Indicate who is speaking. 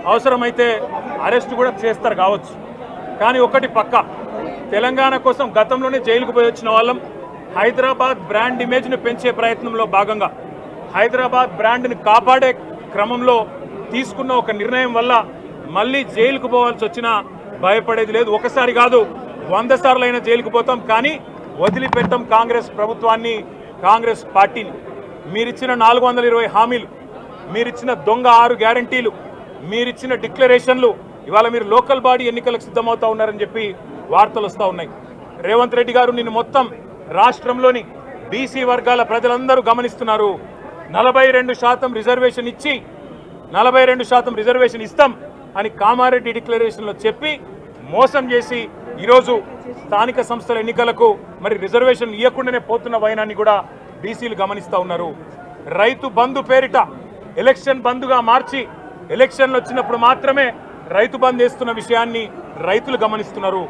Speaker 1: అవసరమైతే అరెస్ట్ కూడా చేస్తారు కావచ్చు. కానీ ఒకటి పక్క, తెలంగాణ కోసం గతంలోనే జైలుకు పోయి వచ్చిన వాళ్ళం. హైదరాబాద్ బ్రాండ్ ఇమేజ్ను పెంచే ప్రయత్నంలో భాగంగా హైదరాబాద్ బ్రాండ్ని కాపాడే క్రమంలో తీసుకున్న ఒక నిర్ణయం వల్ల మళ్ళీ జైలుకు పోవాల్సి వచ్చినా భయపడేది లేదు. ఒకసారి కాదు 100 సార్లైనా జైలుకు పోతాం, కానీ వదిలిపెట్టాం కాంగ్రెస్ ప్రభుత్వాన్ని, కాంగ్రెస్ పార్టీని. మీరిచ్చిన 420 హామీలు, మీరిచ్చిన దొంగ 6 గ్యారంటీలు, మీరిచ్చిన డిక్లరేషన్లు, ఇవాళ మీరు లోకల్ బాడీ ఎన్నికలకు సిద్ధమవుతా ఉన్నారని చెప్పి వార్తలు వస్తూ ఉన్నాయి. రేవంత్ రెడ్డి గారు నిన్ను మొత్తం రాష్ట్రంలోని బీసీ వర్గాల ప్రజలందరూ గమనిస్తున్నారు. 42% రిజర్వేషన్ ఇచ్చి 42% రిజర్వేషన్ ఇస్తాం అని కామారెడ్డి డిక్లరేషన్లో చెప్పి మోసం చేసి ఈరోజు స్థానిక సంస్థల ఎన్నికలకు మరి రిజర్వేషన్ ఇవ్వకుండానే పోతున్న వైనాన్ని కూడా బీసీలు గమనిస్తూ ఉన్నారు. రైతు బంధు పేరిట ఎలక్షన్ బంధుగా మార్చి ఎలక్షన్లు వచ్చినప్పుడు మాత్రమే రైతు బంధు వేస్తున్న విషయాన్ని రైతులు గమనిస్తున్నారు.